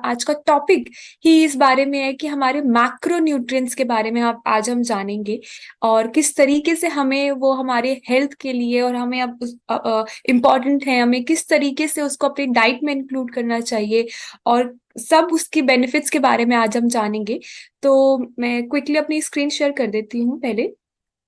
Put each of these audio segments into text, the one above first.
आज का टॉपिक ही इस बारे में है कि हमारे मैक्रो न्यूट्रिएंट्स के बारे में आप आज हम जानेंगे और किस तरीके से हमें वो हमारे हेल्थ के लिए और हमें अब इम्पॉर्टेंट है, हमें किस तरीके से उसको अपनी डाइट में इंक्लूड करना चाहिए और सब उसकी बेनिफिट्स के बारे में आज हम जानेंगे। तो मैं क्विकली अपनी स्क्रीन शेयर कर देती हूँ पहले।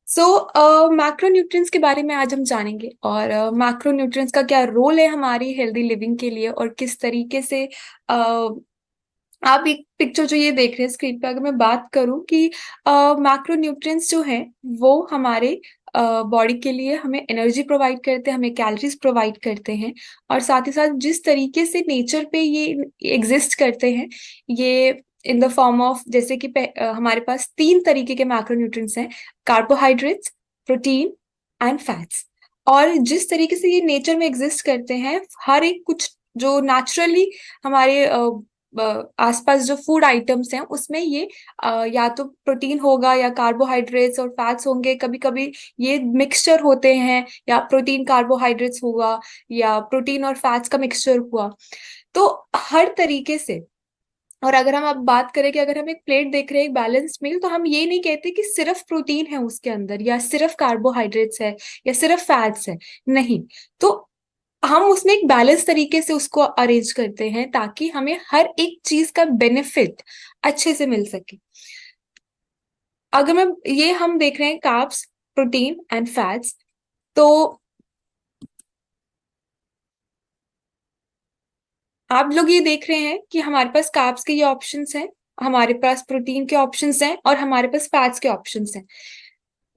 मैक्रोन्यूट्रिएंट्स के बारे में आज हम जानेंगे और मैक्रोन्यूट्रिएंट्स का क्या रोल है हमारी हेल्दी लिविंग के लिए और किस तरीके से आप एक पिक्चर जो ये देख रहे हैं स्क्रीन पे, अगर मैं बात करूं कि मैक्रोन्यूट्रिएंट्स जो हैं वो हमारे बॉडी के लिए हमें एनर्जी प्रोवाइड करते हैं, हमें कैलोरीज प्रोवाइड करते हैं और साथ ही साथ जिस तरीके से नेचर पे ये एग्जिस्ट करते हैं, ये इन द फॉर्म ऑफ, जैसे कि हमारे पास तीन तरीके के मैक्रोन्यूट्रिएंट्स हैं: कार्बोहाइड्रेट्स, प्रोटीन एंड फैट्स। और जिस तरीके से ये नेचर में एग्जिस्ट करते हैं, हर एक कुछ जो नेचुरली हमारे आसपास जो फूड आइटम्स हैं उसमें ये या तो प्रोटीन होगा या कार्बोहाइड्रेट्स और फैट्स होंगे, कभी कभी ये मिक्सचर होते हैं, या प्रोटीन कार्बोहाइड्रेट्स होगा या प्रोटीन और फैट्स का मिक्सचर हुआ। तो हर तरीके से, और अगर हम अब बात करें कि अगर हम एक प्लेट देख रहे हैं, एक बैलेंस्ड मील, तो हम ये नहीं कहते कि सिर्फ प्रोटीन है उसके अंदर या सिर्फ कार्बोहाइड्रेट्स है या सिर्फ फैट्स है। नहीं, तो हम उसमें एक बैलेंस तरीके से उसको अरेंज करते हैं ताकि हमें हर एक चीज का बेनिफिट अच्छे से मिल सके। अगर मैं ये हम देख रहे हैं कार्ब्स, प्रोटीन एंड फैट्स, तो आप लोग ये देख रहे हैं कि हमारे पास कार्ब्स के ये ऑप्शंस हैं, हमारे पास प्रोटीन के ऑप्शंस हैं और हमारे पास फैट्स के ऑप्शंस हैं।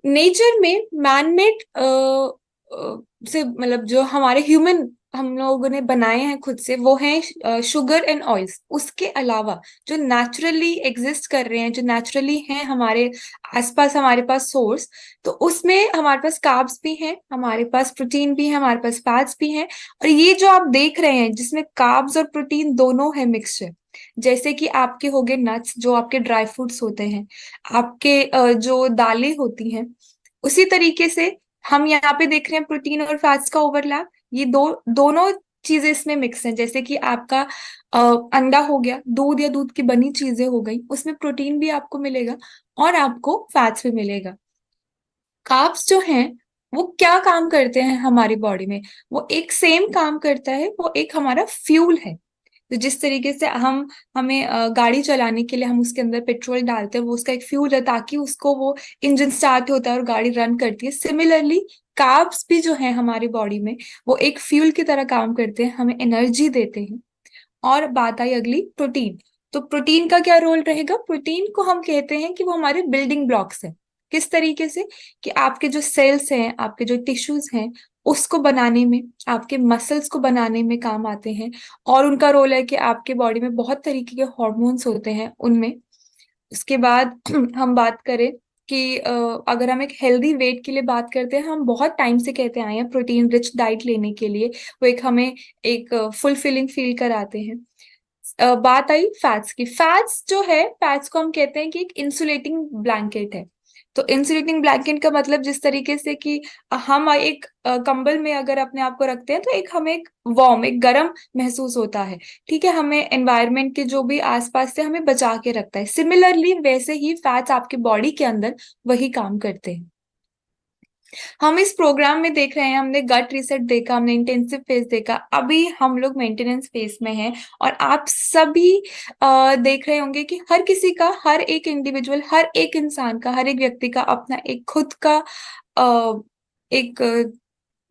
नेचर में मैनमेड से मतलब जो हमारे ह्यूमन हम लोगों ने बनाए हैं खुद से, वो हैं शुगर एंड ऑयल्स। उसके अलावा जो नेचुरली एग्जिस्ट कर रहे हैं, जो नेचुरली हैं हमारे आसपास, हमारे पास सोर्स, तो उसमें हमारे पास कार्ब्स भी हैं, हमारे पास प्रोटीन भी है, हमारे पास फैट्स भी हैं। और ये जो आप देख रहे हैं जिसमें कार्ब्स और प्रोटीन दोनों है मिक्सचर, जैसे कि आपके हो गए नट्स, जो आपके ड्राई फ्रूट्स होते हैं, आपके जो दालें होती हैं, उसी तरीके से हम यहाँ पे देख रहे हैं प्रोटीन और फैट्स का ओवरलैप। ये दोनों चीजें इसमें मिक्स हैं। जैसे कि आपका अ, अंडा हो गया, दूध या दूध की बनी चीजें हो गई, उसमें प्रोटीन भी आपको मिलेगा और आपको फैट्स भी मिलेगा। कार्ब्स जो हैं वो क्या काम करते हैं हमारी बॉडी में? वो एक सेम काम करता है, वो एक हमारा फ्यूल है। तो जिस तरीके से हमें गाड़ी चलाने के लिए हम उसके अंदर पेट्रोल डालते हैं, वो उसका एक फ्यूल है ताकि उसको वो इंजन स्टार्ट होता है और गाड़ी रन करती है। सिमिलरली कार्ब्स भी जो है हमारी बॉडी में, वो एक फ्यूल की तरह काम करते हैं, हमें एनर्जी देते हैं। और बात आई अगली प्रोटीन। तो प्रोटीन का क्या रोल रहेगा? प्रोटीन को हम कहते हैं कि वो हमारे बिल्डिंग ब्लॉक्स हैं। किस तरीके से? कि आपके जो सेल्स हैं, आपके जो टिश्यूज हैं, उसको बनाने में, आपके मसल्स को बनाने में काम आते हैं। और उनका रोल है कि आपके बॉडी में बहुत तरीके के हॉर्मोन्स होते हैं उनमें। उसके बाद हम बात करें कि अगर हम एक हेल्दी वेट के लिए बात करते हैं, हम बहुत टाइम से कहते आए हैं प्रोटीन रिच डाइट लेने के लिए, वो एक हमें एक फुलफिलिंग फील कराते हैं। बात आई फैट्स की। फैट्स जो है, फैट्स को हम कहते हैं कि एक इंसुलेटिंग ब्लैंकेट है। तो इंसुलेटिंग ब्लैंकेट का मतलब जिस तरीके से कि हम एक कंबल में अगर अपने आप को रखते हैं तो एक हमें एक वार्म, एक गर्म महसूस होता है। ठीक है, हमें एनवायरनमेंट के जो भी आसपास से हमें बचा के रखता है। सिमिलरली वैसे ही फैट्स आपके बॉडी के अंदर वही काम करते हैं। हम इस प्रोग्राम में देख रहे हैं, हमने गट रीसेट देखा, हमने इंटेंसिव फेज देखा, अभी हम लोग मेंटेनेंस फेज में हैं। और आप सभी देख रहे होंगे कि हर किसी का, हर एक इंडिविजुअल, हर एक इंसान का, हर एक व्यक्ति का अपना एक खुद का अ, एक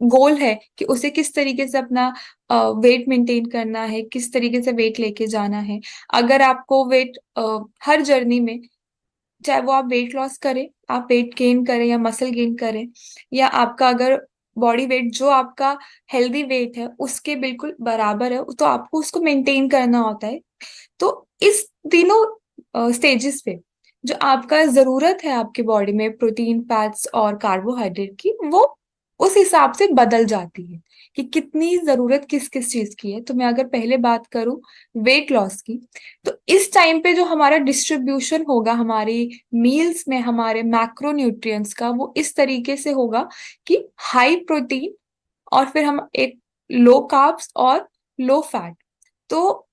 गोल है कि उसे किस तरीके से अपना वेट मेंटेन करना है, किस तरीके से वेट लेके जाना है। अगर आपको वेट हर जर्नी में, चाहे वो आप वेट लॉस करें, आप वेट गेन करें या मसल गेन करें, या आपका अगर बॉडी वेट जो आपका हेल्दी वेट है उसके बिल्कुल बराबर है, तो आपको उसको मेंटेन करना होता है। तो इस तीनों स्टेजेस पे जो आपका जरूरत है आपकी बॉडी में प्रोटीन, फैट्स और कार्बोहाइड्रेट की, वो उस हिसाब से बदल जाती है कि कितनी जरूरत किस किस चीज की है। तो मैं अगर पहले बात करूं वेट लॉस की, तो इस टाइम पे जो हमारा डिस्ट्रीब्यूशन होगा हमारी मील्स में हमारे मैक्रो न्यूट्रिएंट्स का, वो इस तरीके से होगा कि हाई प्रोटीन और फिर हम एक लो कार्ब्स और लो फैट। तो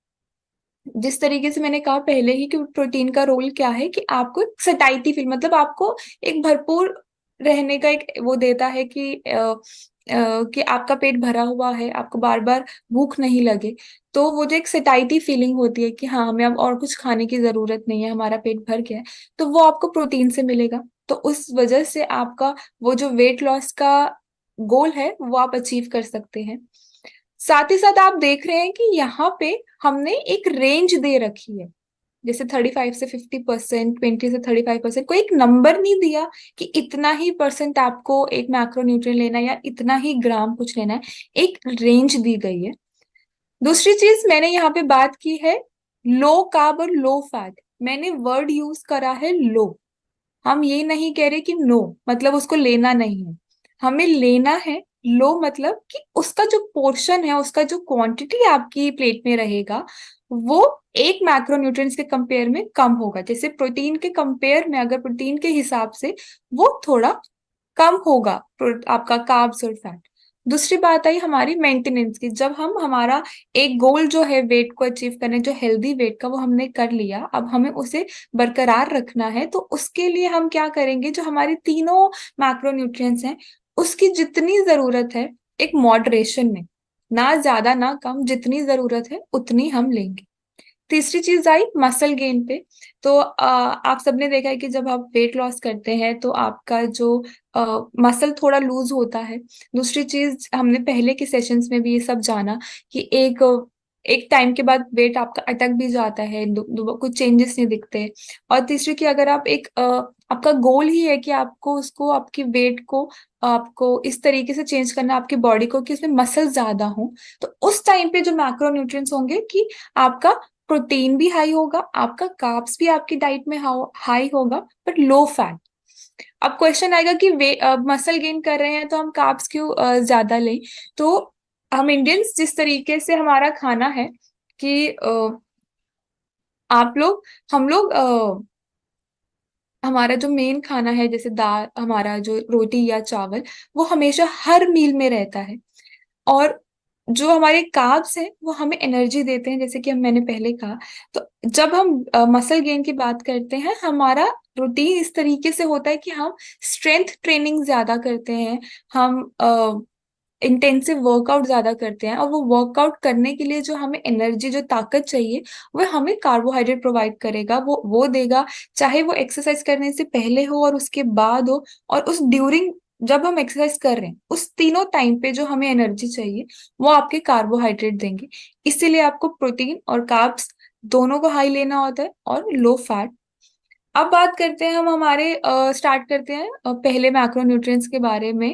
जिस तरीके से मैंने कहा पहले ही कि प्रोटीन का रोल क्या है कि आपको सटाइटी फील, मतलब आपको एक भरपूर रहने का एक वो देता है कि आपका पेट भरा हुआ है, आपको बार बार भूख नहीं लगे। तो वो जो एक सटाइटी फीलिंग होती है कि हाँ हमें अब और कुछ खाने की जरूरत नहीं है, हमारा पेट भर गया है, तो वो आपको प्रोटीन से मिलेगा। तो उस वजह से आपका वो जो वेट लॉस का गोल है वो आप अचीव कर सकते हैं। साथ ही साथ आप देख रहे हैं कि यहाँ पे हमने एक रेंज दे रखी है, जैसे 35 से 50%, 20 से 35%, कोई एक नंबर नहीं दिया कि इतना ही परसेंट आपको एक मैक्रोन्यूट्रिएंट लेना है या इतना ही ग्राम कुछ लेना है। एक रेंज दी गई है। दूसरी चीज मैंने यहाँ पे बात की है लो कार्ब और लो फैट। मैंने वर्ड यूज करा है लो। हम ये नहीं कह रहे कि नो मतलब उसको लेना नहीं है, हमें लेना है। लो मतलब कि उसका जो पोर्शन है, उसका जो क्वांटिटी आपकी प्लेट में रहेगा वो एक मैक्रोन्यूट्रिएंट्स के कंपेयर में कम होगा। जैसे प्रोटीन के कंपेयर में अगर प्रोटीन के हिसाब से वो थोड़ा कम होगा आपका कार्ब्स और फैट। दूसरी बात आई हमारी मेंटेनेंस की। जब हम हमारा एक गोल जो है वेट को अचीव करने, जो हेल्दी वेट का, वो हमने कर लिया, अब हमें उसे बरकरार रखना है, तो उसके लिए हम क्या करेंगे, जो हमारे तीनों मैक्रोन्यूट्रिएंट्स हैं उसकी जितनी जरूरत है एक मॉडरेशन में, ना ज्यादा ना कम, जितनी जरूरत है उतनी हम लेंगे। तीसरी चीज आई मसल गेन पे। तो आप सबने देखा है कि जब आप वेट लॉस करते हैं तो आपका जो मसल थोड़ा लूज होता है। दूसरी चीज हमने पहले के सेशंस में भी ये सब जाना कि एक टाइम के बाद वेट आपका अटक भी जाता है, कुछ चेंजेस नहीं दिखते। और तीसरी कि अगर आप आपका गोल ही है कि आपको उसको आपकी वेट को आपको इस तरीके से चेंज करना आपकी बॉडी को कि उसमें मसल ज्यादा हो, तो उस टाइम पे जो मैक्रो न्यूट्रिएंट्स होंगे कि आपका प्रोटीन भी हाई होगा, आपका कार्ब्स भी आपकी डाइट में हाई होगा, बट लो फैट। अब क्वेश्चन आएगा कि वे मसल गेन कर रहे हैं तो हम कार्ब्स क्यों ज्यादा लें। तो हम इंडियंस जिस तरीके से हमारा खाना है कि आप लोग हम लोग हमारा जो मेन खाना है जैसे दाल, हमारा जो रोटी या चावल, वो हमेशा हर मील में रहता है। और जो हमारे कार्ब्स हैं वो हमें एनर्जी देते हैं, जैसे कि मैंने पहले कहा। तो जब हम मसल गेन की बात करते हैं, हमारा रूटीन इस तरीके से होता है कि हम स्ट्रेंथ ट्रेनिंग ज्यादा करते हैं, हम इंटेंसिव वर्कआउट ज्यादा करते हैं, और वो वर्कआउट करने के लिए जो हमें एनर्जी, जो ताकत चाहिए, वो हमें कार्बोहाइड्रेट प्रोवाइड करेगा, वो देगा। चाहे वो एक्सरसाइज करने से पहले हो और उसके बाद हो, और उस ड्यूरिंग जब हम एक्सरसाइज कर रहे हैं उस तीनों टाइम पे जो हमें एनर्जी चाहिए वो आपके कार्बोहाइड्रेट देंगे। इसीलिए आपको प्रोटीन और कार्ब्स दोनों को हाई लेना होता है, और लो फैट। अब बात करते हैं हम हमारे स्टार्ट करते हैं पहले मैक्रोन्यूट्रिएंट्स के बारे में।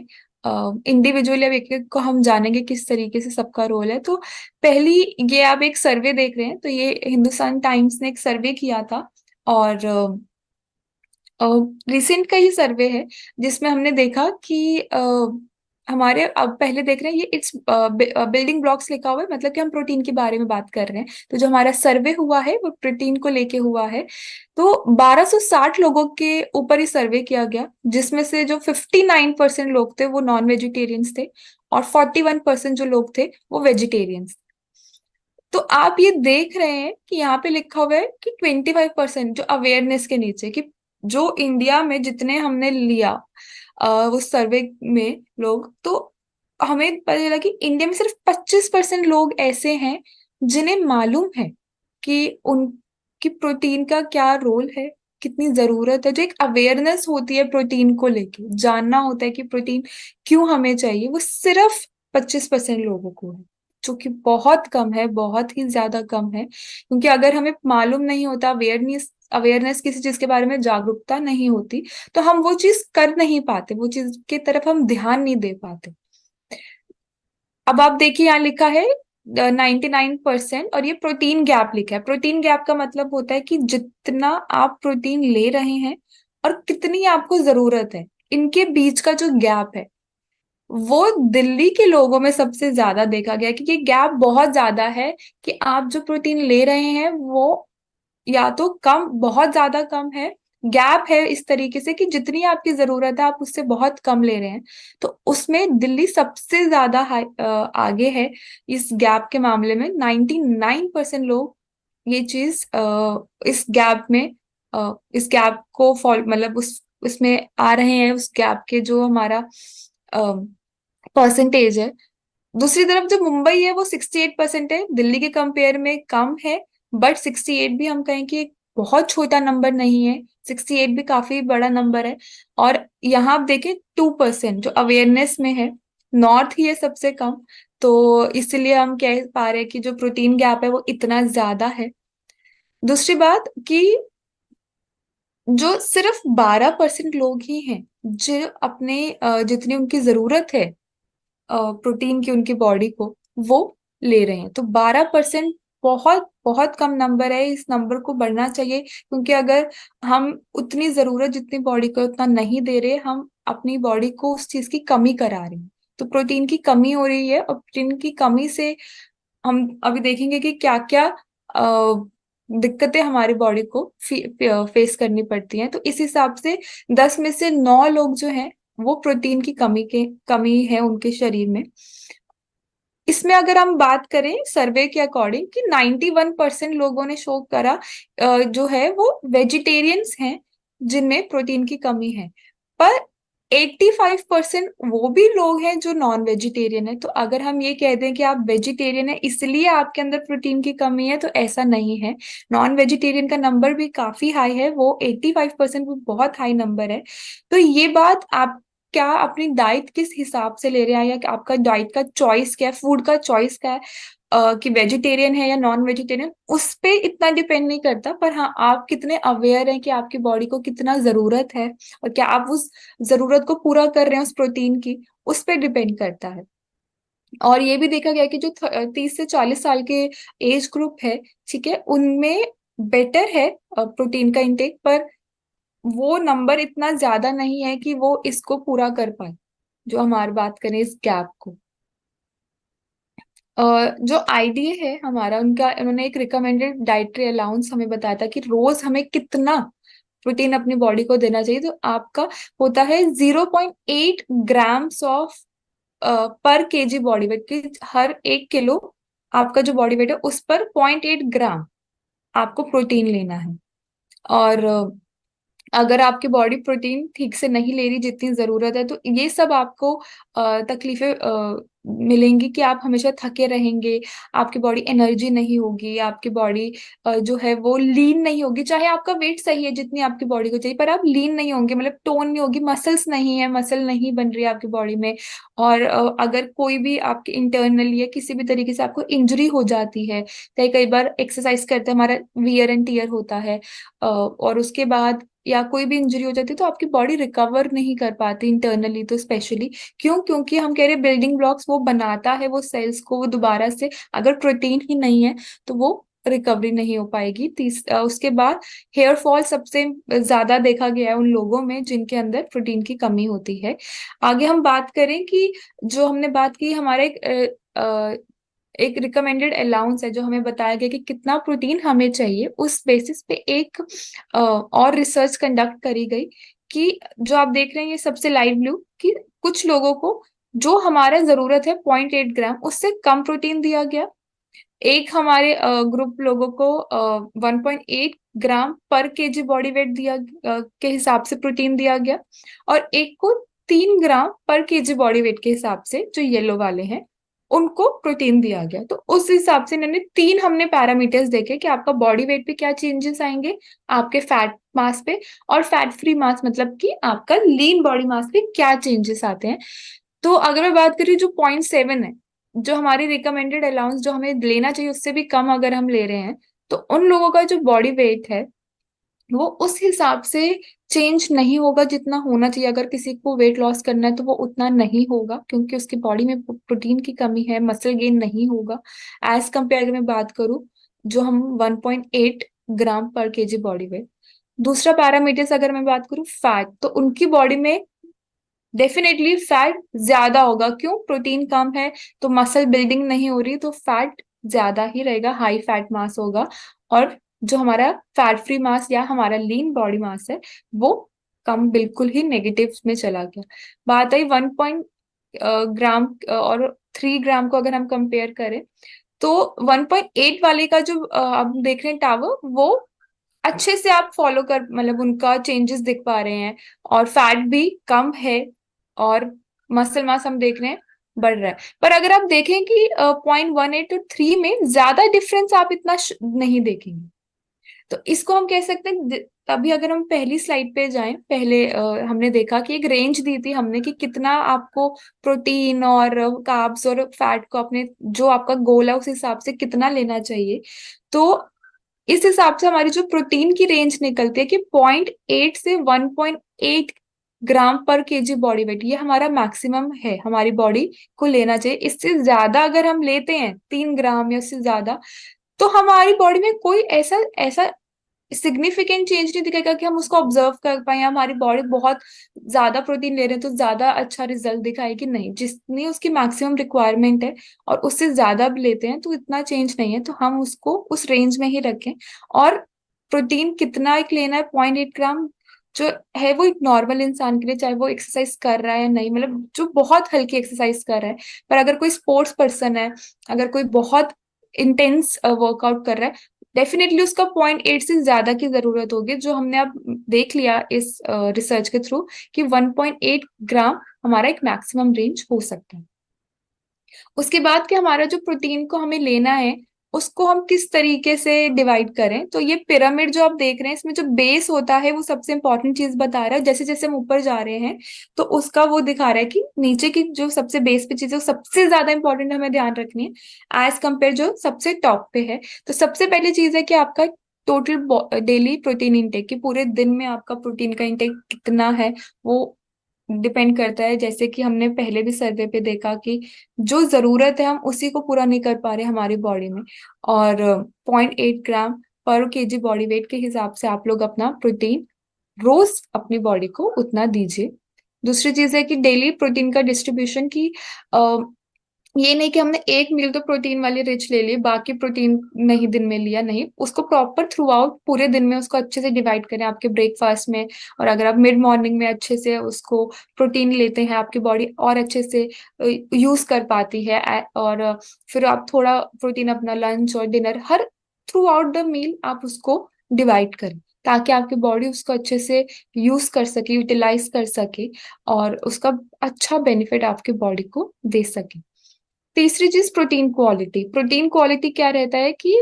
इंडिविजुअली अब एक एक को हम जानेंगे किस तरीके से सबका रोल है। तो पहली, ये आप एक सर्वे देख रहे हैं, तो ये हिंदुस्तान टाइम्स ने एक सर्वे किया था, और रिसेंट का ही सर्वे है, जिसमें हमने देखा कि हमारे अब पहले देख रहे हैं, ये इट्स बिल्डिंग ब्लॉक्स लिखा हुआ है, मतलब कि हम प्रोटीन के बारे में बात कर रहे हैं। तो जो हमारा सर्वे हुआ है वो प्रोटीन को लेके हुआ है। तो 1260 लोगों के ऊपर ही सर्वे किया गया, जिसमें से जो 59% लोग थे वो नॉन वेजिटेरियंस थे, और 41% जो लोग थे वो वेजिटेरियंस। तो आप ये देख रहे हैं कि यहाँ पे लिखा हुआ है कि 25% जो अवेयरनेस के नीचे, कि जो इंडिया में जितने हमने लिया उस सर्वे में लोग, तो हमें पता चला कि इंडिया में सिर्फ 25% लोग ऐसे हैं जिन्हें मालूम है कि उनकी प्रोटीन का क्या रोल है, कितनी जरूरत है। जो एक अवेयरनेस होती है प्रोटीन को लेके, जानना होता है कि प्रोटीन क्यों हमें चाहिए, वो सिर्फ 25% लोगों को है, जो कि बहुत कम है, बहुत ही ज्यादा कम है। क्योंकि अगर हमें मालूम नहीं होता, अवेयरनेस अवेयरनेस किसी चीज के बारे में जागरूकता नहीं होती, तो हम वो चीज कर नहीं पाते, वो चीज की तरफ हम ध्यान नहीं दे पाते। अब आप देखिए यहाँ लिखा है 99%, और ये प्रोटीन गैप लिखा है। प्रोटीन गैप का मतलब होता है कि जितना आप प्रोटीन ले रहे हैं और कितनी आपको जरूरत है, इनके बीच का जो गैप है, वो दिल्ली के लोगों में सबसे ज्यादा देखा गया कि ये गैप बहुत ज्यादा है। कि आप जो प्रोटीन ले रहे हैं वो या तो कम, बहुत ज्यादा कम है, गैप है इस तरीके से कि जितनी आपकी जरूरत है आप उससे बहुत कम ले रहे हैं। तो उसमें दिल्ली सबसे ज्यादा आगे है इस गैप के मामले में। 99% लोग ये चीज इस गैप में इस गैप को फॉल मतलब उस उसमें आ रहे हैं, उस गैप के जो हमारा परसेंटेज है। दूसरी तरफ जो मुंबई है वो 68% है, दिल्ली के कंपेयर में कम है, बट 68 भी हम कहें कि एक बहुत छोटा नंबर नहीं है, 68 भी काफी बड़ा नंबर है। और यहाँ आप देखें 2% जो अवेयरनेस में है, नॉर्थ ही है सबसे कम। तो इसलिए हम कह पा रहे हैं कि जो प्रोटीन गैप है वो इतना ज्यादा है। दूसरी बात कि जो सिर्फ 12% लोग ही हैं जो अपने जितनी उनकी जरूरत है प्रोटीन की उनकी बॉडी को, वो ले रहे हैं। तो 12% बहुत बहुत कम नंबर है, इस नंबर को बढ़ना चाहिए, क्योंकि अगर हम उतनी जरूरत जितनी बॉडी को उतना नहीं दे रहे, हम अपनी बॉडी को उस चीज की कमी करा रहे हैं। तो प्रोटीन की कमी हो रही है, और प्रोटीन की कमी से हम अभी देखेंगे कि क्या क्या दिक्कतें हमारी बॉडी को फेस करनी पड़ती हैं। तो इस हिसाब से 10 में से 9 लोग जो हैं वो प्रोटीन की कमी है उनके शरीर में। इसमें अगर हम बात करें सर्वे के अकॉर्डिंग कि 91% लोगों ने शो करा जो है वो वेजिटेरियंस हैं जिनमें प्रोटीन की कमी है। पर 85% वो भी लोग हैं जो नॉन वेजिटेरियन है। तो अगर हम ये कह दें कि आप वेजिटेरियन है इसलिए आपके अंदर प्रोटीन की कमी है, तो ऐसा नहीं है। नॉन वेजिटेरियन का नंबर भी काफी हाई है, वो 85% वो बहुत हाई नंबर है। तो ये बात आप क्या अपनी डाइट किस हिसाब से ले रहे हैं, या कि आपका डाइट का चॉइस क्या है, फूड का चॉइस क्या है, कि वेजिटेरियन है या नॉन वेजिटेरियन, उस पे इतना डिपेंड नहीं करता। पर हाँ, आप कितने अवेयर हैं कि आपकी बॉडी को कितना जरूरत है, और क्या आप उस जरूरत को पूरा कर रहे हैं उस प्रोटीन की, उस पे डिपेंड करता है। और ये भी देखा गया कि जो 30 से 40 साल के एज ग्रुप है, ठीक है, उनमें बेटर है प्रोटीन का इंटेक, पर वो नंबर इतना ज्यादा नहीं है कि वो इसको पूरा कर पाए, जो हमारी बात करें इस गैप को। जो आईडीए है हमारा, उनका उन्होंने एक रिकमेंडेड डाइटरी अलाउंस हमें बताया था कि रोज हमें कितना प्रोटीन अपनी बॉडी को देना चाहिए। तो आपका होता है 0.8 ग्राम्स ऑफ पर केजी बॉडी वेट की, हर 1 किलो आपका जो बॉडी वेट है उस पर 0.8 ग्राम आपको प्रोटीन लेना है। और अगर आपकी बॉडी प्रोटीन ठीक से नहीं ले रही जितनी जरूरत है, तो ये सब आपको तकलीफें मिलेंगी कि आप हमेशा थके रहेंगे, आपकी बॉडी एनर्जी नहीं होगी, आपकी बॉडी जो है वो लीन नहीं होगी। चाहे आपका वेट सही है जितनी आपकी बॉडी को चाहिए, पर आप लीन नहीं होंगे, मतलब टोन नहीं होगी, मसल्स नहीं है, मसल नहीं बन रही है आपकी बॉडी में। और अगर कोई भी आपके इंटरनली या किसी भी तरीके से आपको इंजरी हो जाती है, कई कई बार एक्सरसाइज करते हमारा वियर एंड टीयर होता है, और उसके बाद या कोई भी इंजरी हो जाती है, तो आपकी बॉडी रिकवर नहीं कर पाती इंटरनली, तो स्पेशली क्यों, क्योंकि हम कह रहे बिल्डिंग ब्लॉक्स वो बनाता है वो सेल्स को, वो दोबारा से अगर प्रोटीन ही नहीं है तो वो रिकवरी नहीं हो पाएगी। उसके बाद हेयर फॉल सबसे ज्यादा देखा गया है उन लोगों में जिनके अंदर प्रोटीन की कमी होती है। आगे हम बात करें कि जो हमने बात की हमारा एक रिकमेंडेड अलाउंस है जो हमें बताया गया कि कितना प्रोटीन हमें चाहिए, उस बेसिस पे एक और रिसर्च कंडक्ट करी गई कि जो आप देख रहे हैं ये सबसे लाइट ब्लू, कि कुछ लोगों को जो हमारा जरूरत है 0.8 ग्राम उससे कम प्रोटीन दिया गया, एक हमारे ग्रुप लोगों को 1.8 ग्राम पर केजी बॉडी वेट दिया के हिसाब से प्रोटीन दिया गया, और एक को 3 ग्राम पर केजी बॉडी वेट के हिसाब से, जो येलो वाले हैं उनको प्रोटीन दिया गया। तो उस हिसाब से इन्होंने तीन हमने पैरामीटर्स देखे कि आपका बॉडी वेट पे क्या चेंजेस आएंगे, आपके फैट मास पे, और फैट फ्री मास मतलब कि आपका लीन बॉडी मास पे क्या चेंजेस आते हैं। तो अगर मैं बात करूँ जो 0.7 है, जो हमारी रिकमेंडेड अलाउंस जो हमें लेना चाहिए उससे भी कम अगर हम ले रहे हैं, तो उन लोगों का जो बॉडी वेट है वो उस हिसाब से चेंज नहीं होगा जितना होना चाहिए। अगर किसी को वेट लॉस करना है तो वो उतना नहीं होगा, क्योंकि उसकी बॉडी में प्रोटीन की कमी है, मसल गेन नहीं होगा। एज कंपेयर अगर मैं बात करूँ जो हम 1.8 ग्राम पर केजी बॉडी वेट। दूसरा पैरामीटर्स अगर मैं बात करूँ फैट, तो उनकी बॉडी में डेफिनेटली फैट ज्यादा होगा, क्यों, प्रोटीन कम है तो मसल बिल्डिंग नहीं हो रही, तो फैट ज्यादा ही रहेगा, हाई फैट मास होगा। और जो हमारा फैट फ्री मास या हमारा लीन बॉडी मास है वो कम, बिल्कुल ही नेगेटिव में चला गया। बात आई 1 ग्राम और 3 ग्राम को अगर हम कंपेयर करें, तो 1.8 वाले का जो आप देख रहे हैं टावर, वो अच्छे से आप फॉलो कर, मतलब उनका चेंजेस दिख पा रहे हैं, और फैट भी कम है, और मसल मास हम देख रहे हैं बढ़ रहा है। पर अगर आप देखें कि 0.18 और 3 में ज्यादा डिफरेंस आप इतना नहीं देखेंगे। तो इसको हम कह सकते हैं अभी अगर हम पहली स्लाइड पे जाएं, पहले हमने देखा कि एक रेंज दी थी हमने कि कितना आपको प्रोटीन और कार्ब्स और फैट को अपने जो आपका गोल है उस हिसाब से कितना लेना चाहिए। तो इस हिसाब से हमारी जो प्रोटीन की रेंज निकलती है कि 0.8 से 1.8 ग्राम पर केजी बॉडी वेट, ये हमारा मैक्सिमम है हमारी बॉडी को लेना चाहिए। इससे ज्यादा अगर हम लेते हैं 3 ग्राम या उससे ज्यादा, तो हमारी बॉडी में कोई ऐसा ऐसा सिग्निफिकेंट चेंज नहीं दिखेगा कि हम उसको ऑब्जर्व कर पाए, हमारी बॉडी बहुत ज्यादा प्रोटीन ले रहे हैं तो ज्यादा अच्छा रिजल्ट दिखाएगी, नहीं। जितनी उसकी मैक्सिमम रिक्वायरमेंट है और उससे ज्यादा भी लेते हैं तो इतना चेंज नहीं है, तो हम उसको उस रेंज में ही रखें। और प्रोटीन कितना एक लेना है, 0.8 ग्राम जो है वो एक नॉर्मल इंसान के लिए, चाहे वो एक्सरसाइज कर रहा है या नहीं, मतलब जो बहुत हल्की एक्सरसाइज कर रहा है। पर अगर कोई स्पोर्ट्स पर्सन है, अगर कोई बहुत इंटेंस वर्कआउट कर रहा है, डेफिनेटली उसका 0.8 से ज्यादा की जरूरत होगी, जो हमने अब देख लिया इस रिसर्च के थ्रू कि 1.8 ग्राम हमारा एक मैक्सिमम रेंज हो सकता है। उसके बाद कि हमारा जो प्रोटीन को हमें लेना है उसको हम किस तरीके से डिवाइड करें, तो ये पिरामिड जो आप देख रहे हैं इसमें जो बेस होता है वो सबसे इंपॉर्टेंट चीज बता रहा है। जैसे जैसे हम ऊपर जा रहे हैं तो उसका वो दिखा रहा है कि नीचे की जो सबसे बेस पे चीज है वो सबसे ज्यादा इंपॉर्टेंट हमें ध्यान रखनी है एज कंपेयर जो सबसे टॉप पे है। तो सबसे पहली चीज है कि आपका टोटल डेली प्रोटीन इंटेक, कि पूरे दिन में आपका प्रोटीन का इंटेक कितना है वो डिपेंड करता है। जैसे कि हमने पहले भी सर्वे पे देखा कि जो जरूरत है हम उसी को पूरा नहीं कर पा रहे हमारी बॉडी में, और 0.8 ग्राम पर केजी बॉडी वेट के हिसाब से आप लोग अपना प्रोटीन रोज अपनी बॉडी को उतना दीजिए। दूसरी चीज है कि डेली प्रोटीन का डिस्ट्रीब्यूशन की ये नहीं कि हमने एक मील तो प्रोटीन वाली रिच ले ली, बाकी प्रोटीन नहीं दिन में लिया, नहीं। उसको प्रॉपर थ्रू आउट पूरे दिन में उसको अच्छे से डिवाइड करें आपके ब्रेकफास्ट में। और अगर आप मिड मॉर्निंग में अच्छे से उसको प्रोटीन लेते हैं, आपकी बॉडी और अच्छे से यूज कर पाती है। और फिर आप थोड़ा प्रोटीन अपना लंच और डिनर हर थ्रू आउट द मील आप उसको डिवाइड करें, ताकि आपकी बॉडी उसको अच्छे से यूज कर सके, यूटिलाइज कर सके, और उसका अच्छा बेनिफिट आपकी बॉडी को दे सके। तीसरी चीज प्रोटीन क्वालिटी। प्रोटीन क्वालिटी क्या रहता है कि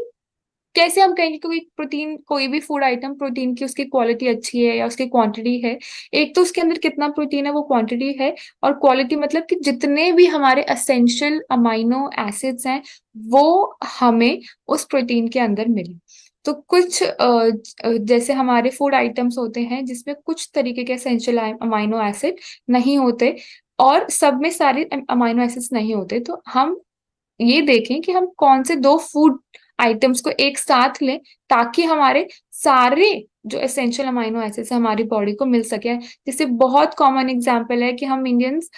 कैसे हम कहेंगे कि कोई प्रोटीन, कोई भी फूड आइटम प्रोटीन की उसकी क्वालिटी अच्छी है या उसकी क्वांटिटी है। एक तो उसके अंदर कितना प्रोटीन है वो क्वांटिटी है, और क्वालिटी मतलब कि जितने भी हमारे असेंशियल अमाइनो एसिड्स हैं वो हमें उस प्रोटीन के अंदर मिले। तो कुछ जैसे हमारे फूड आइटम्स होते हैं जिसमें कुछ तरीके के एसेंशियल अमाइनो एसिड नहीं होते, और सब में सारे अमाइनो एसिड्स नहीं होते। तो हम ये देखें कि हम कौन से दो फूड आइटम्स को एक साथ लें ताकि हमारे सारे जो एसेंशियल अमाइनो एसिड्स हमारी बॉडी को मिल सके। जैसे बहुत कॉमन एग्जांपल है कि हम इंडियंस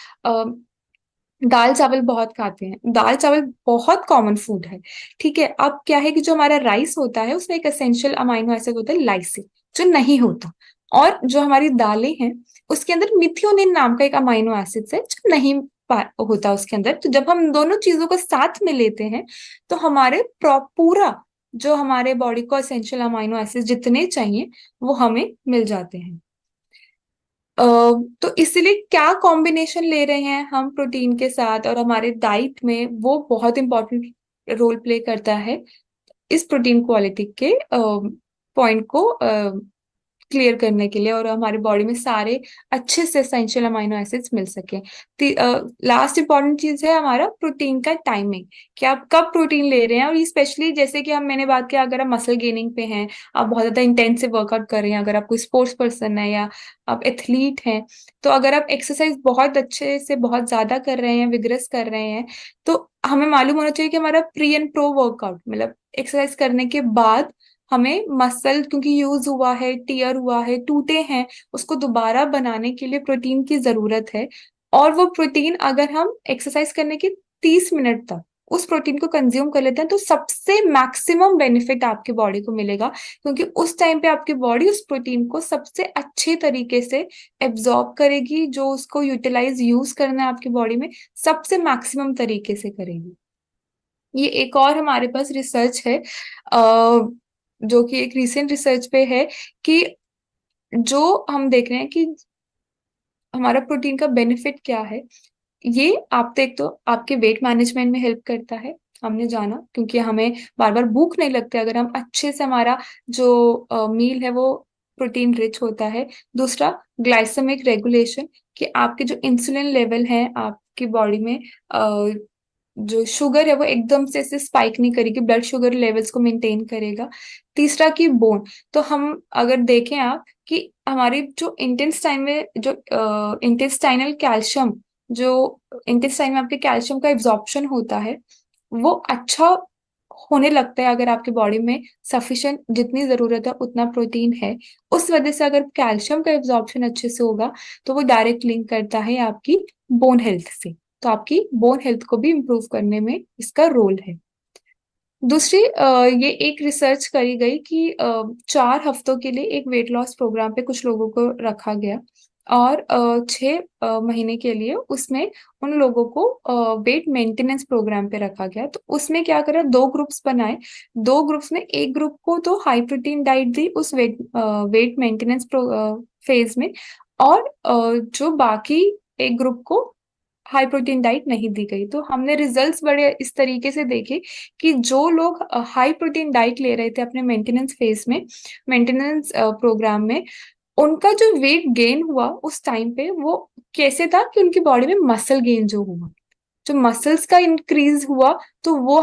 दाल चावल बहुत खाते हैं, दाल चावल बहुत कॉमन फूड है, ठीक है। अब क्या है कि जो हमारा राइस होता है उसमें एक एसेंशियल अमाइनो एसिड होता है लाइसिन, जो नहीं होता। और जो हमारी दालें हैं उसके अंदर मिथियोनिन नाम का एक अमाइनो एसिड है जो नहीं होता उसके अंदर। तो जब हम दोनों चीजों को साथ में लेते हैं तो हमारे पूरा जो हमारे बॉडी को एसेंशियल अमाइनो एसिड जितने चाहिए वो हमें मिल जाते हैं। तो इसलिए क्या कॉम्बिनेशन ले रहे हैं हम प्रोटीन के साथ और हमारे डाइट में, वो बहुत इंपॉर्टेंट रोल प्ले करता है इस प्रोटीन क्वालिटी के पॉइंट को क्लियर करने के लिए, और हमारी बॉडी में सारे अच्छे से एसेंशियल अमाइनो एसिड्स मिल सके। लास्ट इंपॉर्टेंट चीज है हमारा प्रोटीन का टाइमिंग, कि आप कब प्रोटीन ले रहे हैं। और ये स्पेशली जैसे कि हम मैंने बात किया, अगर आप मसल गेनिंग पे हैं, आप बहुत ज्यादा इंटेंसिव वर्कआउट कर रहे हैं, अगर आप कोई स्पोर्ट्स पर्सन है या आप एथलीट हैं, तो अगर आप एक्सरसाइज बहुत अच्छे से बहुत ज्यादा कर रहे हैं, विग्रस कर रहे हैं, तो हमें मालूम होना चाहिए कि हमारा प्री एंड प्रो वर्कआउट, मतलब एक्सरसाइज करने के बाद हमें मसल क्योंकि यूज हुआ है, टीयर हुआ है, टूटे हैं, उसको दोबारा बनाने के लिए प्रोटीन की जरूरत है। और वो प्रोटीन अगर हम एक्सरसाइज करने के 30 मिनट तक उस प्रोटीन को कंज्यूम कर लेते हैं तो सबसे मैक्सिमम बेनिफिट आपकी बॉडी को मिलेगा, क्योंकि उस टाइम पे आपकी बॉडी उस प्रोटीन को सबसे अच्छे तरीके से एब्जॉर्ब करेगी, जो उसको यूटिलाइज यूज करना है आपकी बॉडी में सबसे मैक्सिमम तरीके से करेगी। ये एक और हमारे पास रिसर्च है, जो कि एक रिसेंट रिसर्च पे है, कि जो हम देख रहे हैं कि हमारा प्रोटीन का बेनिफिट क्या है। ये आप देख तो आपके वेट मैनेजमेंट में हेल्प करता है, हमने जाना, क्योंकि हमें बार बार भूख नहीं लगती अगर हम अच्छे से हमारा जो मील है वो प्रोटीन रिच होता है। दूसरा, ग्लाइसेमिक रेगुलेशन, कि आपके जो इंसुलिन लेवल है आपकी बॉडी में, जो शुगर है वो एकदम से ऐसे स्पाइक नहीं करेगी, ब्लड शुगर लेवल्स को मेंटेन करेगा। तीसरा कि बोन, तो हम अगर देखें आप कि हमारी जो इंटेस्टाइन में जो इंटेस्टाइनल कैल्शियम, जो इंटेस्टाइन में आपके कैल्शियम का एब्जॉर्प्शन होता है वो अच्छा होने लगता है अगर आपकी बॉडी में सफिशिएंट जितनी जरूरत है उतना प्रोटीन है। उस वजह से अगर कैल्शियम का एब्जॉर्प्शन अच्छे से होगा तो वो डायरेक्ट लिंक करता है आपकी बोन हेल्थ से, तो आपकी बोन हेल्थ को भी इम्प्रूव करने में इसका रोल है। दूसरी, ये एक रिसर्च करी गई कि 4 हफ्तों के लिए एक वेट लॉस प्रोग्राम पे कुछ लोगों को रखा गया, और 6 महीने के लिए उसमें उन लोगों को वेट मेंटेनेंस प्रोग्राम पे रखा गया। तो उसमें क्या करा, 2 ग्रुप्स बनाए। 2 ग्रुप्स में एक ग्रुप को तो हाई प्रोटीन डाइट दी उस वेट मेंटेनेंस फेज में, और जो बाकी एक ग्रुप को हाई प्रोटीन डाइट नहीं दी गई। तो हमने रिजल्ट्स बड़े इस तरीके से देखे कि जो लोग हाई प्रोटीन डाइट ले रहे थे अपने मेंटेनेंस फेज में, मेंटेनेंस प्रोग्राम में, उनका जो वेट गेन हुआ उस टाइम पे वो कैसे था कि उनकी बॉडी में मसल गेन जो हुआ, जो मसल्स का इंक्रीज हुआ, तो वो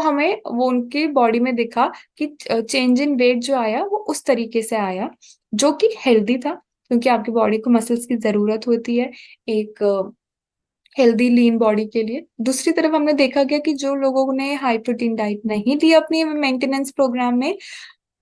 उनकी बॉडी में दिखा कि चेंज इन वेट जो आया वो उस तरीके से आया, जो कि हेल्दी था, क्योंकि आपकी बॉडी को मसल्स की जरूरत होती है एक हेल्दी लीन बॉडी के लिए। दूसरी तरफ हमने देखा गया कि जो लोगों ने हाई प्रोटीन डाइट नहीं ली अपनी मेंटेनेंस प्रोग्राम में,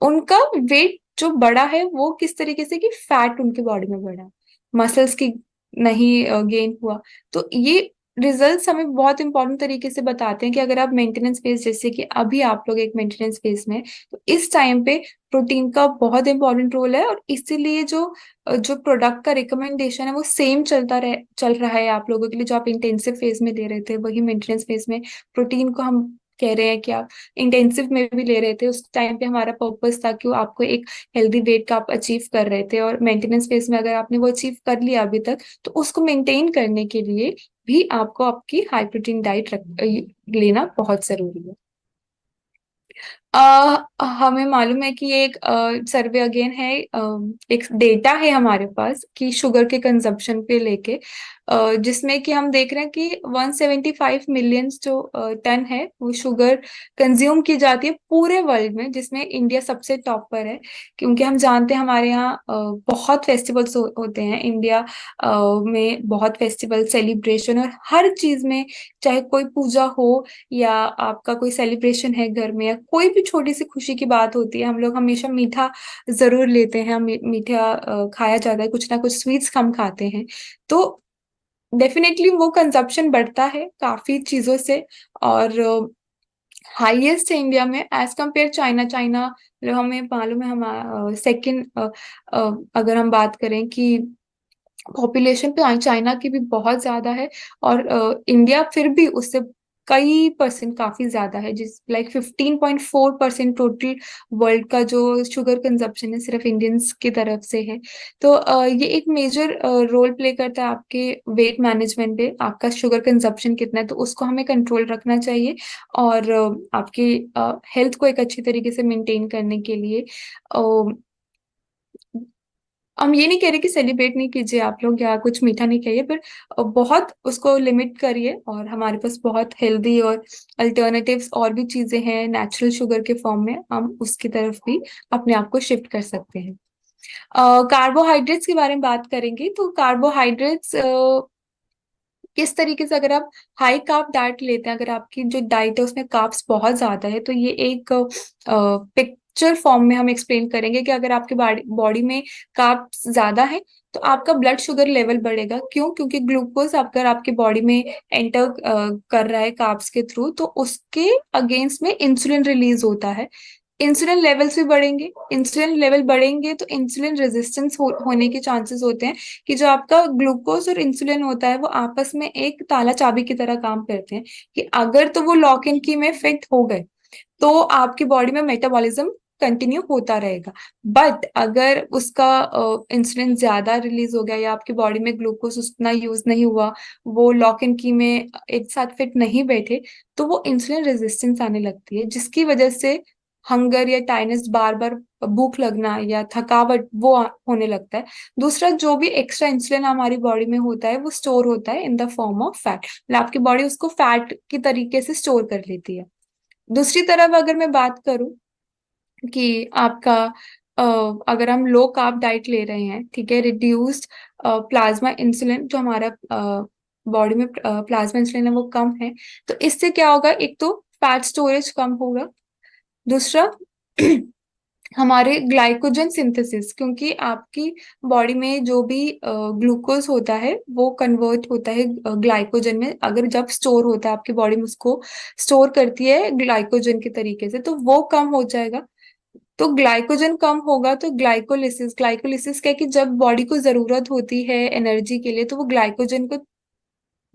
उनका वेट जो बढ़ा है वो किस तरीके से कि फैट उनके बॉडी में बढ़ा, मसल्स की नहीं गेन हुआ। तो ये रिजल्ट्स हमें बहुत इंपॉर्टेंट तरीके से बताते हैं कि अगर आप मेंटेनेंस फेज, जैसे कि अभी आप लोग एक मेंटेनेंस फेज में हैं, तो इस टाइम पे प्रोटीन का बहुत इंपॉर्टेंट रोल है, और इसीलिए जो प्रोडक्ट का रिकमेंडेशन है वो सेम चल रहा है आप लोगों के लिए। जो आप इंटेंसिव फेज में ले रहे थे वही मेंटेनेंस फेज में प्रोटीन को हम कह रहे हैं कि आप इंटेंसिव में भी ले रहे थे। उस टाइम पे हमारा पर्पस था कि वो आपको एक हेल्दी वेट का आप अचीव कर रहे थे, और मेंटेनेंस फेज में अगर आपने वो अचीव कर लिया अभी तक, तो उसको मेंटेन करने के लिए भी आपको आपकी हाई प्रोटीन डाइट लेना बहुत जरूरी है। हमें मालूम है कि ये एक सर्वे अगेन है, एक डेटा है हमारे पास कि शुगर के कंजप्शन पे लेके, जिसमें कि हम देख रहे हैं कि 175 मिलियन जो टन है वो शुगर कंज्यूम की जाती है पूरे वर्ल्ड में, जिसमें इंडिया सबसे टॉप पर है। क्योंकि हम जानते हैं हमारे यहाँ बहुत फेस्टिवल्स होते हैं इंडिया में, बहुत फेस्टिवल सेलिब्रेशन, और हर चीज में, चाहे कोई पूजा हो या आपका कोई सेलिब्रेशन है घर में, या कोई भी छोटी सी खुशी की बात होती है, हम लोग हमेशा मीठा जरूर लेते हैं। मीठा खाया जाता है, कुछ ना कुछ स्वीट्स हम खाते हैं। तो डेफिनेटली वो कंजप्शन बढ़ता है काफी चीजों से, और हाईएस्ट है इंडिया में एज कंपेयर चाइना। चाइना मतलब हमें मालूम है, हम सेकंड, अगर हम बात करें कि पॉपुलेशन पे चाइना की भी बहुत ज्यादा है, और इंडिया फिर भी उससे कई परसेंट काफी ज्यादा है, जिस लाइक 15.4% टोटल वर्ल्ड का जो शुगर कंजप्शन है सिर्फ इंडियंस की तरफ से है। तो ये एक मेजर रोल प्ले करता है आपके वेट मैनेजमेंट पे, आपका शुगर कंजप्शन कितना है, तो उसको हमें कंट्रोल रखना चाहिए। और आपकी हेल्थ को एक अच्छी तरीके से मेंटेन करने के लिए हम ये नहीं कह रहे कि सेलिब्रेट नहीं कीजिए आप लोग या कुछ मीठा नहीं खाइए, पर बहुत उसको लिमिट करिए। और हमारे पास बहुत हेल्दी और अल्टरनेटिव्स और भी चीजें हैं नेचुरल शुगर के फॉर्म में, हम उसकी तरफ भी अपने आप को शिफ्ट कर सकते हैं। कार्बोहाइड्रेट्स के बारे में बात करेंगे, तो कार्बोहाइड्रेट्स किस तरीके से, अगर आप हाई कार्ब डाइट लेते हैं, अगर आपकी जो डाइट है उसमें कार्ब्स बहुत ज्यादा है, तो ये एक पिक्चर फॉर्म में हम एक्सप्लेन करेंगे कि अगर आपकी बॉडी में कार्ब्स ज्यादा है तो आपका ब्लड शुगर लेवल बढ़ेगा। क्यों? क्योंकि ग्लूकोज अगर आपकी बॉडी में एंटर कर रहा है कार्ब्स के थ्रू, तो उसके अगेंस्ट में इंसुलिन रिलीज होता है। इंसुलिन लेवल्स भी बढ़ेंगे, इंसुलिन लेवल बढ़ेंगे तो इंसुलिन रेजिस्टेंस होने के चांसेस होते हैं, कि जो आपका ग्लूकोज और इंसुलिन होता है वो आपस में एक ताला चाबी की तरह काम करते हैं, कि अगर तो वो लॉक इन की में फिट हो गए तो आपकी बॉडी में मेटाबॉलिज्म कंटिन्यू होता रहेगा। बट अगर उसका इंसुलिन ज्यादा रिलीज हो गया या आपकी बॉडी में ग्लूकोज उतना यूज नहीं हुआ, वो लॉक इन की में एक साथ फिट नहीं बैठे, तो वो इंसुलिन रेजिस्टेंस आने लगती है, जिसकी वजह से हंगर या टाइनेस, बार बार भूख लगना या थकावट वो होने लगता है। दूसरा, जो भी एक्स्ट्रा इंसुलिन हमारी बॉडी में होता है वो स्टोर होता है in the form of fat, आपकी बॉडी उसको फैट की तरीके से स्टोर कर लेती है। दूसरी तरफ अगर मैं बात करूं कि आपका अ, अगर हम लो कार्ब डाइट ले रहे हैं, ठीक है, रिड्यूस्ड प्लाज्मा इंसुलिन, जो हमारा बॉडी में प्लाज्मा इंसुलिन है वो कम है, तो इससे क्या होगा, एक तो फैट स्टोरेज कम होगा। दूसरा हमारे ग्लाइकोजन सिंथेसिस, क्योंकि आपकी बॉडी में जो भी ग्लूकोज होता है वो कन्वर्ट होता है ग्लाइकोजन में, अगर जब स्टोर होता है आपकी बॉडी में उसको स्टोर करती है ग्लाइकोजन के तरीके से, तो वो कम हो जाएगा। तो ग्लाइकोजन कम होगा तो ग्लाइकोलिसिस, ग्लाइकोलिसिस क्या है कि जब बॉडी को जरूरत होती है एनर्जी के लिए तो वो ग्लाइकोजन को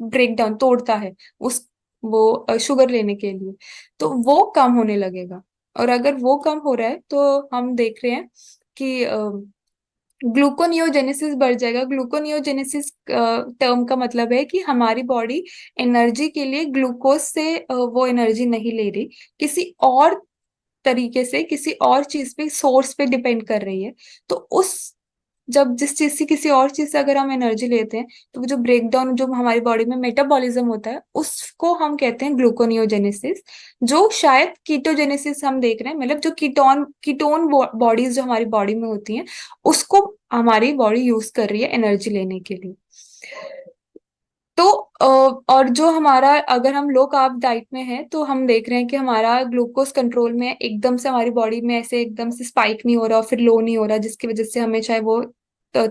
ब्रेक डाउन तोड़ता है उस वो शुगर लेने के लिए, तो वो कम होने लगेगा। और अगर वो कम हो रहा है तो हम देख रहे हैं कि ग्लूकोनियोजेनेसिस बढ़ जाएगा। ग्लूकोनियोजेनेसिस टर्म का मतलब है कि हमारी बॉडी एनर्जी के लिए ग्लूकोज से वो एनर्जी नहीं ले रही, किसी और तरीके से, किसी और चीज पे, सोर्स पे डिपेंड कर रही है। तो उस जब जिस चीज से, किसी और चीज से अगर हम एनर्जी लेते हैं, तो वो जो ब्रेक डाउन जो हमारी बॉडी में मेटाबॉलिज्म होता है उसको हम कहते हैं ग्लूकोनियोजेनेसिस। जो शायद कीटोजेनेसिस हम देख रहे हैं, मतलब जो कीटोन कीटोन बॉडीज जो हमारी बॉडी में होती हैं उसको हमारी बॉडी यूज कर रही है एनर्जी लेने के लिए। तो और जो हमारा, अगर हम लो कार्ब डाइट में है तो हम देख रहे हैं कि हमारा ग्लूकोज कंट्रोल में है, एकदम से हमारी बॉडी में ऐसे एकदम से स्पाइक नहीं हो रहा और फिर लो नहीं हो रहा, जिसकी वजह से हमें चाहे वो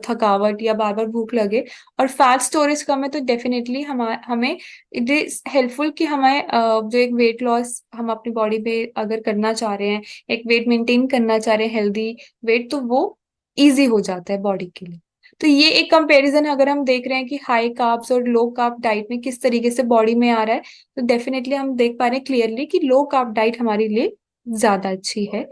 थकावट या बार बार भूख लगे। और फैट स्टोरेज कम है तो डेफिनेटली हमें इट इज हेल्पफुल कि हमें जो एक वेट लॉस हम अपनी बॉडी पे अगर करना चाह रहे हैं, एक वेट मेंटेन करना चाह रहे हैं, हेल्दी वेट, तो वो इजी हो जाता है बॉडी के लिए। तो ये एक कंपैरिजन है, अगर हम देख रहे हैं कि हाई कार्ब्स और लो कार्ब डाइट में किस तरीके से बॉडी में आ रहा है, तो डेफिनेटली हम देख पा रहे हैं क्लियरली कि लो कार्ब डाइट हमारे लिए ज्यादा अच्छी है।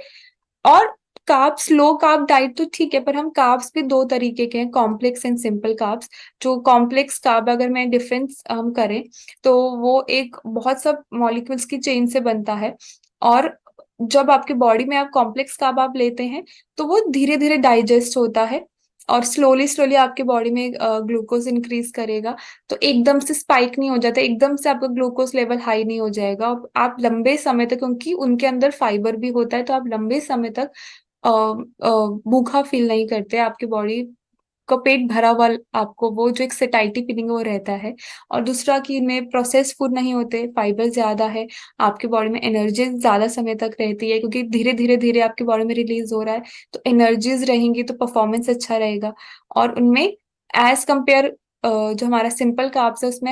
और कार्ब्स, लो कार्ब डाइट तो ठीक है, पर हम कार्ब्स भी दो तरीके के हैं, कॉम्प्लेक्स एंड सिंपल कार्ब्स। जो कॉम्प्लेक्स कार्ब, अगर मैं डिफरेंस हम करें, तो वो एक बहुत सब मॉलिक्यूल्स की चेन से बनता है। और जब आपकी बॉडी में आप कॉम्प्लेक्स कार्ब आप लेते हैं तो वो धीरे धीरे डाइजेस्ट होता है और स्लोली स्लोली आपके बॉडी में ग्लूकोज इंक्रीज करेगा। तो एकदम से स्पाइक नहीं हो जाता, एकदम से आपका ग्लूकोज लेवल हाई नहीं हो जाएगा। आप लंबे समय तक, क्योंकि उनके अंदर फाइबर भी होता है, तो आप लंबे समय तक भूखा फील नहीं करते, आपकी बॉडी का पेट भरा हुआ, आपको वो जो एक सेटाइटी फीलिंग वो रहता है। और दूसरा कि इनमें प्रोसेस फूड नहीं होते, फाइबर ज्यादा है, आपकी बॉडी में एनर्जी ज्यादा समय तक रहती है, क्योंकि धीरे धीरे धीरे आपकी बॉडी में रिलीज हो रहा है, तो एनर्जीज रहेंगी तो परफॉर्मेंस अच्छा रहेगा। और उनमें एज कंपेयर जो हमारा सिंपल कार्ब्स है उसमें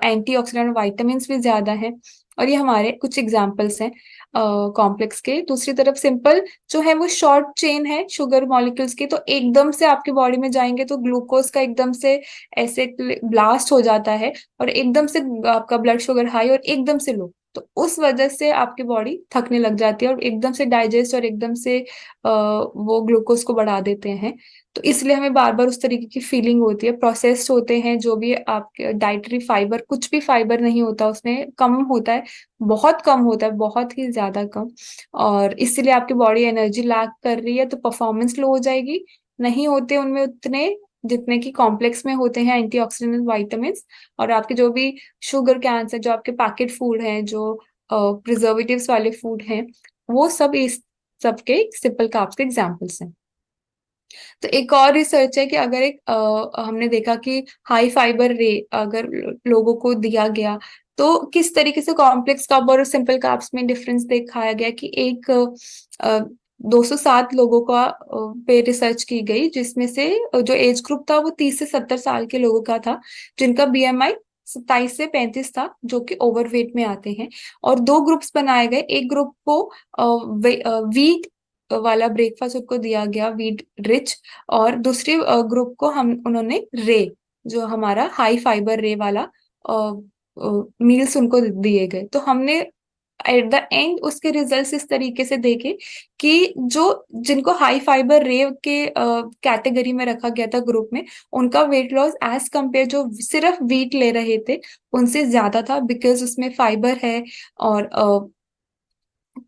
एंटीऑक्सीडेंट विटामिन भी ज्यादा है। और ये हमारे कुछ एग्जाम्पल्स हैं कॉम्प्लेक्स के। दूसरी तरफ सिंपल जो है वो शॉर्ट चेन है शुगर मॉलिक्यूल्स की, तो एकदम से आपकी बॉडी में जाएंगे तो ग्लूकोज का एकदम से ऐसे ब्लास्ट हो जाता है, और एकदम से आपका ब्लड शुगर हाई और एकदम से लो, तो उस वजह से आपकी बॉडी थकने लग जाती है और एकदम से डाइजेस्ट और एकदम से वो ग्लूकोज को बढ़ा देते हैं। तो इसलिए हमें बार बार उस तरीके की फीलिंग होती है। प्रोसेस्ड होते हैं जो भी आपके डाइटरी फाइबर, कुछ भी फाइबर नहीं होता उसमें, कम होता है, बहुत कम होता है, बहुत ही ज्यादा कम। और इसलिए आपकी बॉडी एनर्जी लैक कर रही है तो परफॉर्मेंस लो हो जाएगी। नहीं होते उनमें उतने जितने की कॉम्प्लेक्स में होते हैं एंटीऑक्सीडेंट विटामिन। और आपके जो भी शुगर कैंस है, जो आपके पैकेट फूड हैं, जो प्रिजर्वेटिव्स वाले फूड हैं, वो सब इस सबके सिंपल कार्ब्स के एग्जाम्पल्स हैं। तो एक और रिसर्च है कि अगर हमने देखा कि हाई फाइबर रे अगर लोगों को दिया गया तो किस तरीके से कॉम्प्लेक्स कार्ब और सिंपल कार्ब्स में डिफरेंस दिखाया गया, कि एक 207 लोगों का पे रिसर्च की गई, जिसमें से जो एज ग्रुप था वो 30 से 70 साल के लोगों का था, जिनका बीएमआई 27 से 35 था, जो कि ओवरवेट में आते हैं। और दो ग्रुप्स बनाए गए, एक ग्रुप को वीट वाला ब्रेकफास्ट उनको दिया गया, वीट रिच, और दूसरे ग्रुप को हम उन्होंने रे, जो हमारा हाई फाइबर रे वाला मील्स उनको दिए गए। तो हमने एट द एंड उसके रिजल्ट्स इस तरीके से देखे कि जो जिनको हाई फाइबर रे के कैटेगरी में रखा गया था ग्रुप में, उनका वेट लॉस एज कंपेयर जो सिर्फ वीट ले रहे थे उनसे ज्यादा था, बिकॉज उसमें फाइबर है। और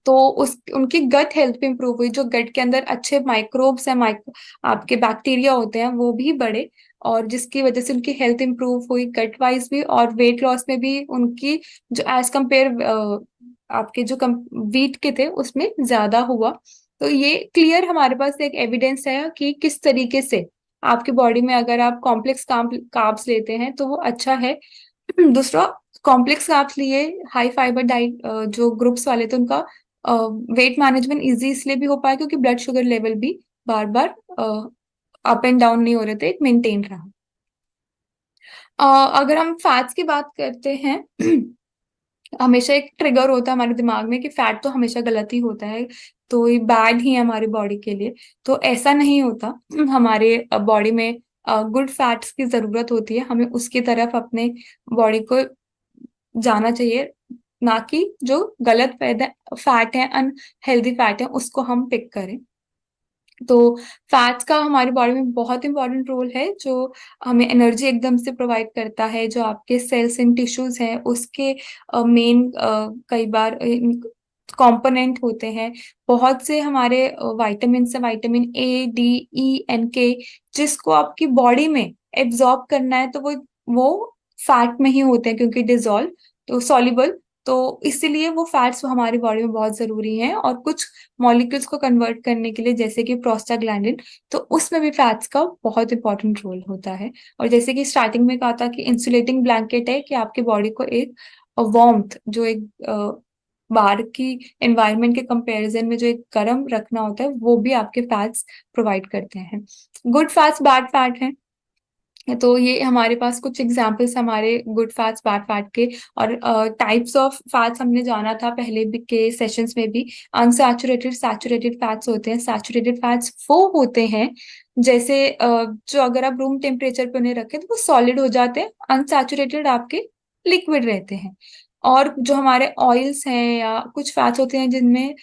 तो उस उनकी गट हेल्थ भी इंप्रूव हुई, जो गट के अंदर अच्छे माइक्रोब्स हैं, आपके बैक्टीरिया होते हैं, वो भी बढ़े, और जिसकी वजह से उनकी हेल्थ इंप्रूव हुई गट वाइज भी, और वेट लॉस में भी उनकी जो एज कंपेयर आपके जो वीट के थे उसमें ज्यादा हुआ। तो ये क्लियर हमारे पास एक एविडेंस है कि किस तरीके से आपकी बॉडी में अगर आप कॉम्प्लेक्स कार्ब्स लेते हैं तो वो अच्छा है। दूसरा, कॉम्प्लेक्स कार्ब्स लिए हाई फाइबर डाइट जो ग्रुप्स वाले थे, उनका वेट मैनेजमेंट इजी इसलिए भी हो पाया क्योंकि ब्लड शुगर लेवल भी बार बार अप एंड डाउन नहीं हो रहे थे, मेंटेन रहा। अगर हम फैट्स की बात करते हैं, हमेशा एक ट्रिगर होता है हमारे दिमाग में कि फैट तो हमेशा गलत ही होता है, तो ये बैड ही है हमारी बॉडी के लिए। तो ऐसा नहीं होता, हमारे बॉडी में गुड फैट्स की जरूरत होती है, हमें उसकी तरफ अपने बॉडी को जाना चाहिए, ना कि जो गलत फैट है, अनहेल्दी फैट है, उसको हम पिक करें। तो फैट्स का हमारी बॉडी में बहुत इंपॉर्टेंट रोल है, जो हमें एनर्जी एकदम से प्रोवाइड करता है, जो आपके सेल्स एंड टिश्यूज हैं उसके मेन कई बार कंपोनेंट होते हैं। बहुत से हमारे विटामिन है, vitamin A, D, E, N, K, जिसको आपकी बॉडी में एब्जॉर्ब करना है तो वो फैट में ही होते हैं, क्योंकि डिजोल्व, तो सॉल्युबल, तो इसीलिए वो फैट्स हमारी बॉडी में बहुत जरूरी हैं। और कुछ मॉलिक्यूल्स को कन्वर्ट करने के लिए, जैसे कि प्रोस्टाग्लैंडिन, तो उसमें भी फैट्स का बहुत इंपॉर्टेंट रोल होता है। और जैसे कि स्टार्टिंग में कहा था कि इंसुलेटिंग ब्लैंकेट है, कि आपकी बॉडी को एक वार्मथ, जो एक बाहर की एनवायरनमेंट के कंपैरिजन में जो एक गर्म रखना होता है, वो भी आपके फैट्स प्रोवाइड करते हैं। गुड फैट्स, बैड फैट है, तो ये हमारे पास कुछ एग्जांपल्स हमारे गुड फैट्स बैड फैट के। और टाइप्स ऑफ फैट्स हमने जाना था पहले भी के सेशंस में भी। अनसैचुरेटेड, सैचुरेटेड फैट्स होते हैं। सैचुरेटेड फैट्स वो होते हैं जैसे जो अगर आप रूम टेम्परेचर पे उन्हें रखें तो वो सॉलिड हो जाते हैं, अनसैचुरेटेड आपके लिक्विड रहते हैं। और जो हमारे ऑयल्स हैं या कुछ फैट्स होते हैं जिनमें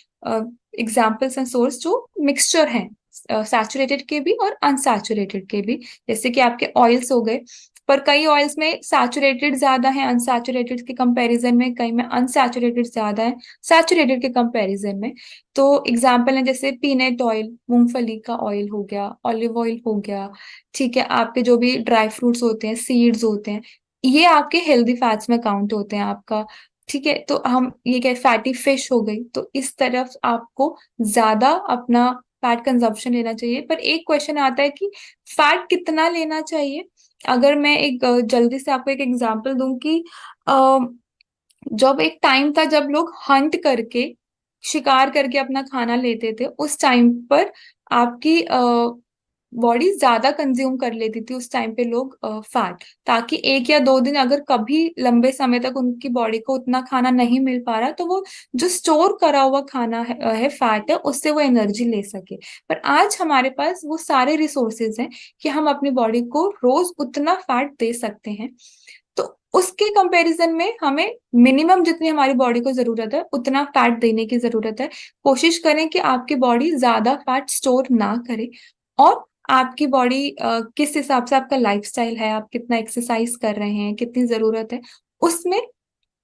एग्जाम्पल्स एंड सोर्स जो मिक्सचर हैं, सैचुरेटेड के भी और अनसैचुरेटेड के भी, जैसे कि आपके ऑयल्स हो गए। पर कई ऑयल्स में सैचुरेटेड ज्यादा है अनसैचुरेटेड के कंपैरिजन में, कई में अनसैचुरेटेड ज्यादा है सैचुरेटेड के कंपैरिजन में। तो एग्जाम्पल है जैसे पीनट ऑयल, मूंगफली का ऑयल हो गया, ऑलिव ऑयल हो गया, ठीक है, आपके जो भी ड्राई फ्रूट्स होते हैं, सीड्स होते हैं, ये आपके हेल्दी फैट्स में काउंट होते हैं आपका। ठीक है, तो हम ये क्या, फैटी फिश हो गई, तो इस तरफ आपको ज्यादा अपना फैट कंजप्शन लेना चाहिए। पर एक क्वेश्चन आता है कि फैट कितना लेना चाहिए। अगर मैं एक जल्दी से आपको एक एग्जांपल दूं कि अ, जब एक टाइम था जब लोग हंट करके, शिकार करके अपना खाना लेते थे, उस टाइम पर आपकी बॉडी ज्यादा कंज्यूम कर लेती थी उस टाइम पे लोग फैट, ताकि एक या दो दिन अगर कभी लंबे समय तक उनकी बॉडी को उतना खाना नहीं मिल पा रहा तो वो जो स्टोर करा हुआ खाना है फैट है, उससे वो एनर्जी ले सके। पर आज हमारे पास वो सारे रिसोर्सेज हैं कि हम अपनी बॉडी को रोज उतना फैट दे सकते हैं। तो उसके कंपैरिजन में हमें मिनिमम जितनी हमारी बॉडी को जरूरत है उतना फैट देने की जरूरत है। कोशिश करें कि आपकी बॉडी ज्यादा फैट स्टोर ना करे, और आपकी बॉडी किस हिसाब से आपका लाइफस्टाइल है, आप कितना एक्सरसाइज कर रहे हैं, कितनी जरूरत है, उसमें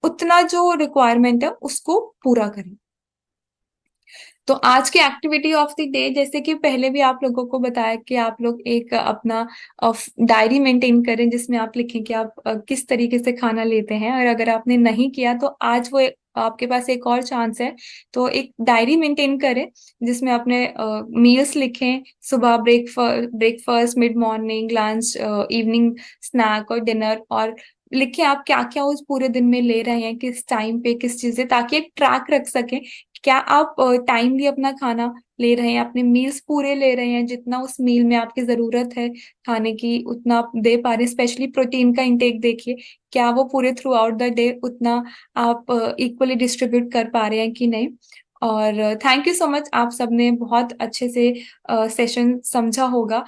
उतना जो रिक्वायरमेंट है उसको पूरा करें। तो आज की एक्टिविटी ऑफ द डे, जैसे कि पहले भी आप लोगों को बताया कि आप लोग एक अपना डायरी मेंटेन करें जिसमें आप लिखें कि आप किस तरीके से खाना लेते हैं। और अगर आपने नहीं किया तो आज वो आपके पास एक और चांस है, तो एक डायरी मेंटेन करें जिसमें अपने मील्स लिखें, सुबह breakfast, mid morning, lunch, evening snack और डिनर, और लिखें आप क्या क्या उस पूरे दिन में ले रहे हैं, किस टाइम पे किस चीजें, ताकि एक ट्रैक रख सकें क्या आप टाइमली अपना खाना ले रहे हैं, अपने मील्स पूरे ले रहे हैं, जितना उस मील में आपकी जरूरत है खाने की उतना आप दे पा रहे हैं। स्पेशली प्रोटीन का इंटेक देखिए, क्या वो पूरे थ्रू आउट द डे उतना आप इक्वली डिस्ट्रीब्यूट कर पा रहे हैं कि नहीं। और थैंक यू सो मच, आप सबने बहुत अच्छे से सेशन समझा होगा।